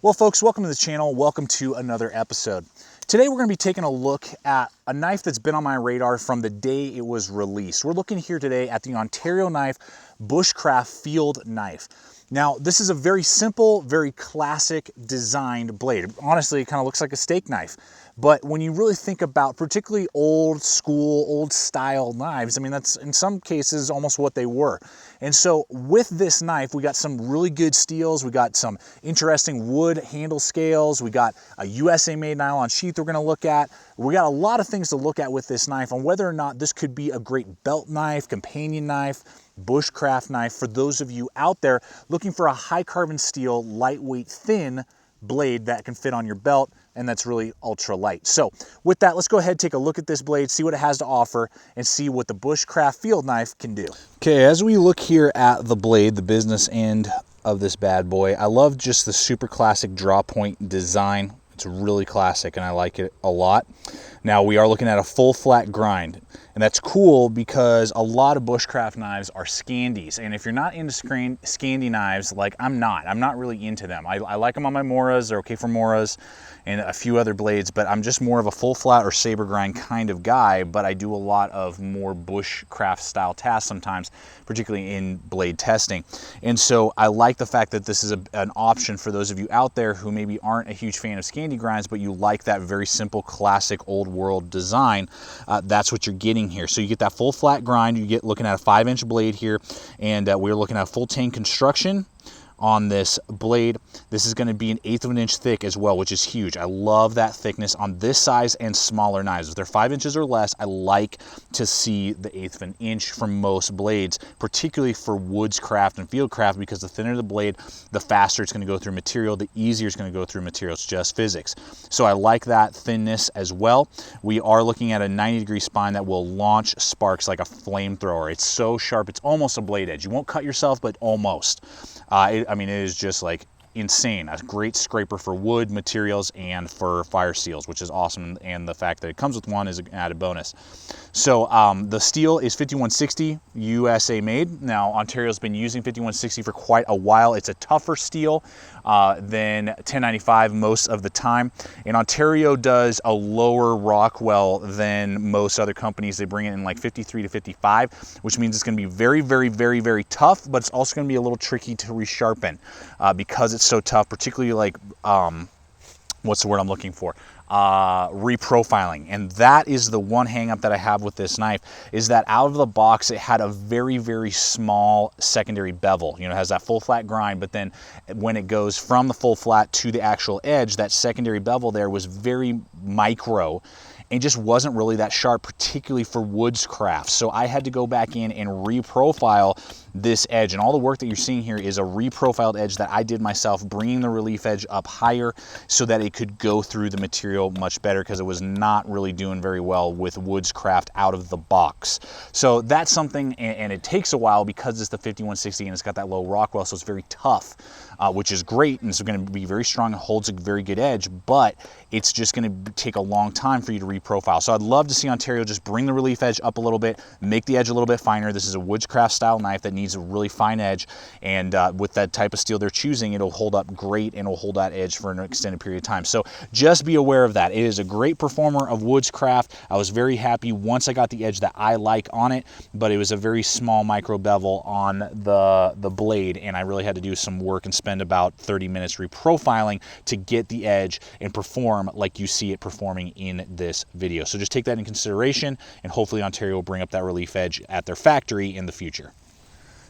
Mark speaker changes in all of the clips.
Speaker 1: Well, folks, welcome to the channel. Welcome to another episode. Today, we're going to be taking a look at a knife that's been on my radar from the day it was released. We're looking here today at the Ontario Knife Bushcraft Field Knife. Now, this is a very simple, very classic designed blade. Honestly, it kind of looks like a steak knife. But when you really think about particularly old school, old style knives, I mean, that's in some cases almost what they were. And so with this knife, we got some really good steels. We got some interesting wood handle scales. We got a USA made nylon sheath we're gonna look at. We got a lot of things to look at with this knife on whether or not this could be a great belt knife, companion knife, bushcraft knife for those of you out there looking for a high carbon steel, lightweight, thin blade that can fit on your belt and that's really ultra light. So with that, let's go ahead and take a look at this blade, see what it has to offer, and see what the Bushcraft Field Knife can do. Okay, as we look here at the blade, the business end of this bad boy, I love just the super classic draw point design. It's really classic and I like it a lot. Now we are looking at a full flat grind, and that's cool because a lot of bushcraft knives are Scandis, and if you're not into Scandi knives, like I'm not really into them. I like them on my Moras, they're okay for Moras and a few other blades, but I'm just more of a full flat or saber grind kind of guy, but I do a lot of more bushcraft style tasks sometimes, particularly in blade testing. And so I like the fact that this is an option for those of you out there who maybe aren't a huge fan of Scandi grinds, but you like that very simple, classic, old world design. That's what you're getting here. So you get that full flat grind, you get looking at a 5-inch blade here, and we're looking at a full tang construction on this blade. This is going to be an 1/8 of an inch thick as well, which is huge. I love that thickness on this size and smaller knives. If they're 5 inches or less, I like to see the 1/8 of an inch for most blades, particularly for woodscraft and fieldcraft, because the thinner the blade, the faster it's going to go through material, the easier it's going to go through material. It's just physics. So I like that thinness as well. We are looking at a 90-degree spine that will launch sparks like a flamethrower. It's so sharp, it's almost a blade edge. You won't cut yourself, but almost. I mean, it is just like insane. A great scraper for wood materials and for fire seals, which is awesome. And the fact that it comes with one is an added bonus. So the steel is 5160 USA made. Now, Ontario's been using 5160 for quite a while. It's a tougher steel than 1095 most of the time. And Ontario does a lower Rockwell than most other companies. They bring it in like 53 to 55, which means it's going to be very, very, very, very tough, but it's also going to be a little tricky to resharpen because it's so tough, particularly like, what's the word I'm looking for? Reprofiling. And that is the one hang up that I have with this knife, is that out of the box it had a very, very small secondary bevel. You know, it has that full flat grind, but then when it goes from the full flat to the actual edge, that secondary bevel there was very micro and just wasn't really that sharp, particularly for woodscraft. So I had to go back in and reprofile this edge, and all the work that you're seeing here is a reprofiled edge that I did myself, bringing the relief edge up higher so that it could go through the material much better, because it was not really doing very well with woodscraft out of the box. So that's something, and it takes a while because it's the 5160 and it's got that low Rockwell, so it's very tough, which is great, and it's going to be very strong and holds a very good edge, but it's just going to take a long time for you to reprofile. So I'd love to see Ontario just bring the relief edge up a little bit, make the edge a little bit finer. This is a woodscraft style knife that needs a really fine edge, and with that type of steel they're choosing, it'll hold up great and it'll hold that edge for an extended period of time. So just be aware of that. It is a great performer of woodscraft. I was very happy once I got the edge that I like on it, but it was a very small micro bevel on the blade, and I really had to do some work and spend about 30 minutes reprofiling to get the edge and perform like you see it performing in this video. So just take that in consideration, and hopefully Ontario will bring up that relief edge at their factory in the future.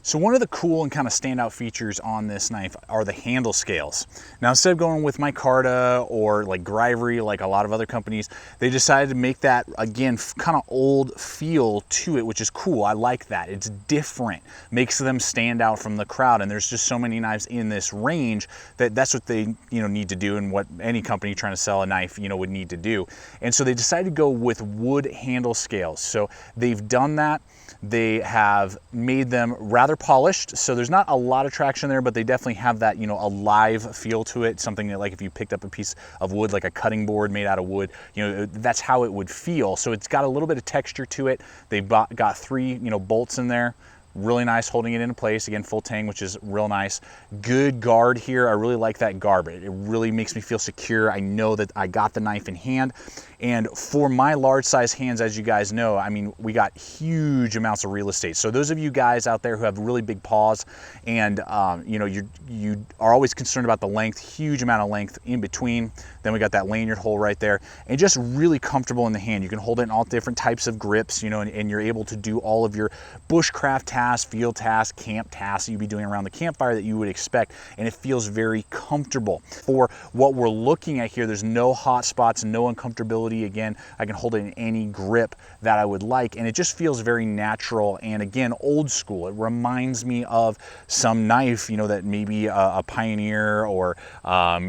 Speaker 1: So one of the cool and kind of standout features on this knife are the handle scales. Now, instead of going with micarta or like Gryvery, like a lot of other companies, they decided to make that, again, kind of old feel to it, which is cool. I like that. It's different, makes them stand out from the crowd. And there's just so many knives in this range that that's what they, need to do, and what any company trying to sell a knife, would need to do. And so they decided to go with wood handle scales. So they've done that. They have made them rather polished, so there's not a lot of traction there, but they definitely have that, a live feel to it, something that, like, if you picked up a piece of wood, like a cutting board made out of wood, that's how it would feel. So it's got a little bit of texture to it. They've got 3, bolts in there, Really nice holding it into place. Again, full tang, which is real nice. Good guard here. I really like that guard. It really makes me feel secure. I know that I got the knife in hand. And for my large size hands, as you guys know, I mean, we got huge amounts of real estate. So those of you guys out there who have really big paws and you know, you are always concerned about the length, huge amount of length in between. Then we got that lanyard hole right there, and just really comfortable in the hand. You can hold it in all different types of grips, you know, and you're able to do all of your bushcraft tasks, field tasks, camp tasks that you'd be doing around the campfire that you would expect, and it feels very comfortable. For what we're looking at here, there's no hot spots, no uncomfortability. Again, I can hold it in any grip that I would like, and it just feels very natural and, again, old school. It reminds me of some knife, you know, that maybe a pioneer or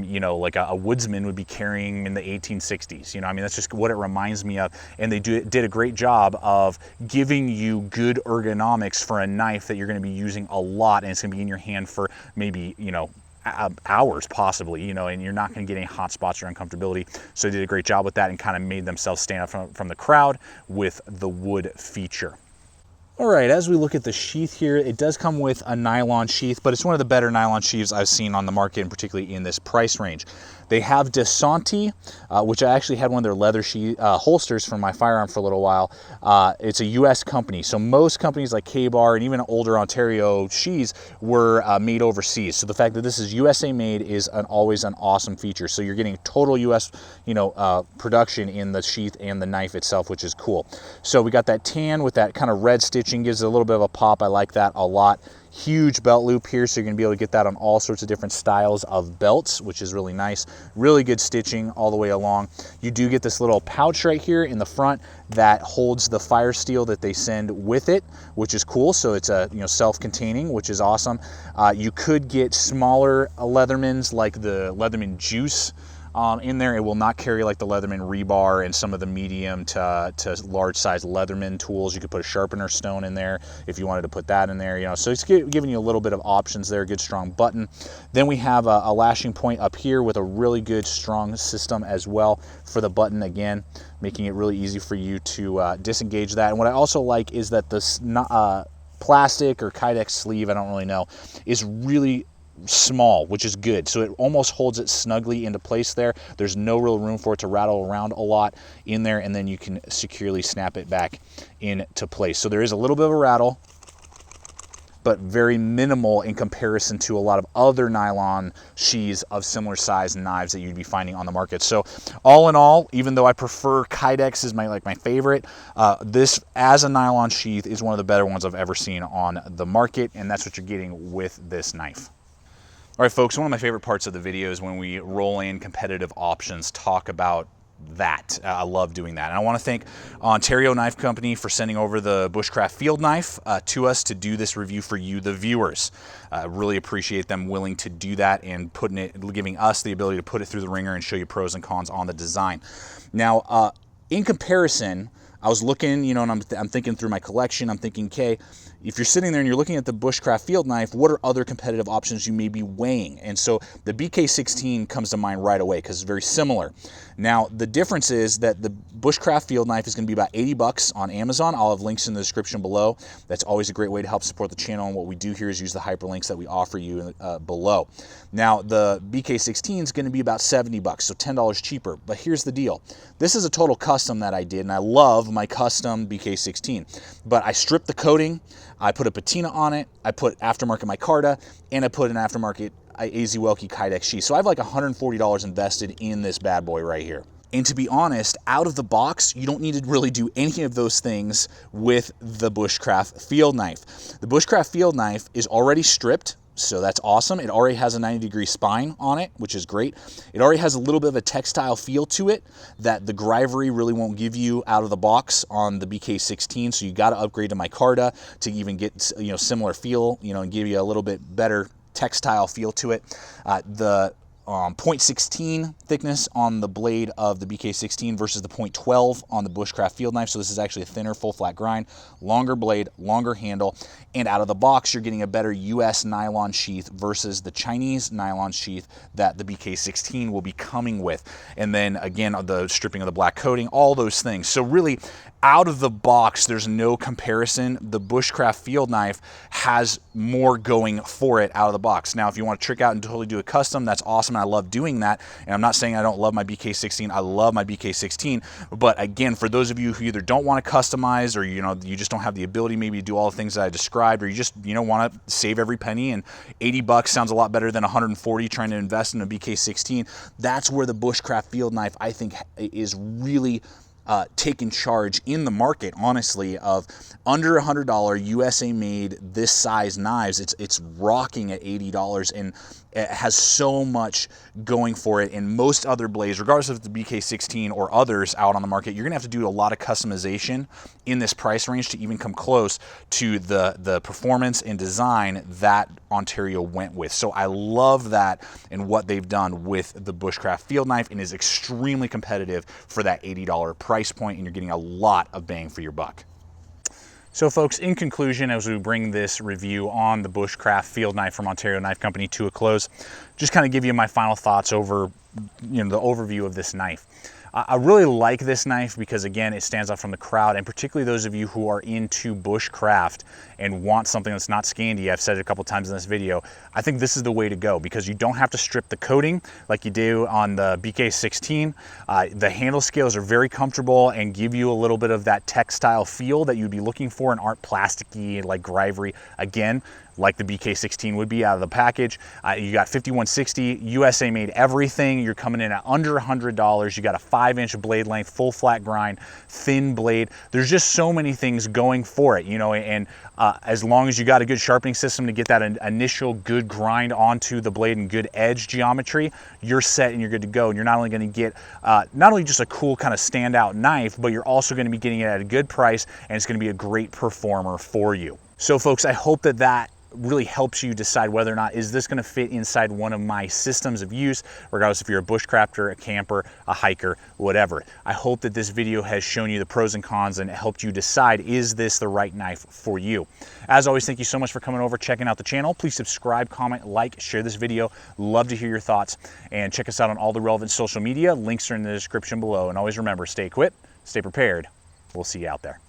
Speaker 1: you know, like a woodsman would be carrying in the 1860s. You know, I mean, that's just what it reminds me of. And they did a great job of giving you good ergonomics for a knife that you're going to be using a lot, and it's going to be in your hand for maybe, you know, hours possibly, you know, and you're not going to get any hot spots or uncomfortability. So they did a great job with that and kind of made themselves stand out from the crowd with the wood feature. All right, as we look at the sheath here, it does come with a nylon sheath, but it's one of the better nylon sheaths I've seen on the market, and particularly in this price range. They have DeSanti, which I actually had one of their leather holsters for my firearm for a little while. It's a US company, so most companies like K-Bar and even older Ontario sheaths were made overseas. So the fact that this is USA made is always an awesome feature. So you're getting total US, you know, production in the sheath and the knife itself, which is cool. So we got that tan with that kind of red stitching, gives it a little bit of a pop. I like that a lot. Huge belt loop here, so you're going to be able to get that on all sorts of different styles of belts, which is really nice. Really good stitching all the way along. You do get this little pouch right here in the front that holds the fire steel that they send with it, which is cool. So it's a, you know, self-containing, which is awesome. You could get smaller Leathermans like the Leatherman Juice in there. It will not carry like the Leatherman rebar and some of the medium to large size Leatherman tools. You could put a sharpener stone in there if you wanted to put that in there, you know, so it's giving you a little bit of options there. Good strong button. Then we have a lashing point up here with a really good strong system as well for the button, again, making it really easy for you to disengage that. And what I also like is that this plastic or Kydex sleeve, I don't really know, is really small, which is good. So it almost holds it snugly into place there. There's no real room for it to rattle around a lot in there, and then you can securely snap it back into place. So there is a little bit of a rattle, but very minimal in comparison to a lot of other nylon sheaths of similar size knives that you'd be finding on the market. So all in all, even though I prefer Kydex is my favorite, this as a nylon sheath is one of the better ones I've ever seen on the market, and that's what you're getting with this knife. All right, folks, one of my favorite parts of the video is when we roll in competitive options, talk about that. I love doing that. And I want to thank Ontario Knife Company for sending over the Bushcraft field knife to us to do this review for you, the viewers. I really appreciate them willing to do that and giving us the ability to put it through the ringer and show you pros and cons on the design. Now, in comparison, I was looking, you know, and I'm thinking through my collection. I'm thinking, okay, if you're sitting there and you're looking at the Bushcraft field knife, what are other competitive options you may be weighing? And so the BK16 comes to mind right away because it's very similar. Now, the difference is that the Bushcraft field knife is going to be about 80 bucks on Amazon. I'll have links in the description below. That's always a great way to help support the channel. And what we do here is use the hyperlinks that we offer you below. Now, the BK16 is going to be about 70 bucks, so $10 cheaper. But here's the deal. This is a total custom that I did, and I love my custom BK16. But I stripped the coating, I put a patina on it, I put aftermarket micarta, and I put an aftermarket AZ Welke Kydex sheath. So I have like $140 invested in this bad boy right here. And to be honest, out of the box, you don't need to really do any of those things with the Bushcraft field knife. The Bushcraft field knife is already stripped, so that's awesome. It already has a 90-degree spine on it, which is great. It already has a little bit of a textile feel to it that the Gryvery really won't give you out of the box on the BK16. So you got to upgrade to micarta to even get, you know, similar feel, you know, and give you a little bit better textile feel to it. The 0.16 thickness on the blade of the BK16 versus the 0.12 on the Bushcraft field knife. So this is actually a thinner full flat grind, longer blade, longer handle, and out of the box you're getting a better US nylon sheath versus the Chinese nylon sheath that the BK16 will be coming with. And then again, the stripping of the black coating, all those things. So really, out of the box, there's no comparison. The Bushcraft field knife has more going for it out of the box. Now, if you want to trick out and totally do a custom, that's awesome, and I love doing that. And I'm not saying I don't love my BK16. I love my BK16. But again, for those of you who either don't want to customize, or you just don't have the ability maybe to do all the things that I described, or you just want to save every penny, and 80 bucks sounds a lot better than 140 trying to invest in a BK16. That's where the Bushcraft field knife, I think, is really taking charge in the market, honestly, of under $100 USA made this size knives. It's rocking at $80, and it has so much going for it. And most other blades, regardless of the BK16 or others out on the market, you're gonna have to do a lot of customization in this price range to even come close to the performance and design that Ontario went with. So I love that and what they've done with the Bushcraft field knife, and is extremely competitive for that $80 price point, and you're getting a lot of bang for your buck. So folks, in conclusion, as we bring this review on the Bushcraft field knife from Ontario Knife Company to a close, just kind of give you my final thoughts over the overview of this knife. I really like this knife because, again, it stands out from the crowd, and particularly those of you who are into bushcraft and want something that's not Scandi. I've said it a couple times in this video. I think this is the way to go because you don't have to strip the coating like you do on the BK16. The handle scales are very comfortable and give you a little bit of that textile feel that you'd be looking for and aren't plasticky like Gryvery. Again, like the BK16 would be out of the package. You got 5160, USA made everything. You're coming in at under $100. You got a 5-inch blade length, full flat grind, thin blade. There's just so many things going for it, and as long as you got a good sharpening system to get that initial good grind onto the blade and good edge geometry, you're set and you're good to go. And you're not only gonna get not only just a cool kind of standout knife, but you're also gonna be getting it at a good price, and it's gonna be a great performer for you. So folks, I hope that really helps you decide whether or not is this going to fit inside one of my systems of use, regardless if you're a bushcrafter, a camper, a hiker, whatever. I hope that this video has shown you the pros and cons and helped you decide, is this the right knife for you? As always, thank you so much for coming over, checking out the channel. Please subscribe, comment, like, share this video. Love to hear your thoughts, and check us out on all the relevant social media. Links are in the description below. And always remember, stay equipped, stay prepared. We'll see you out there.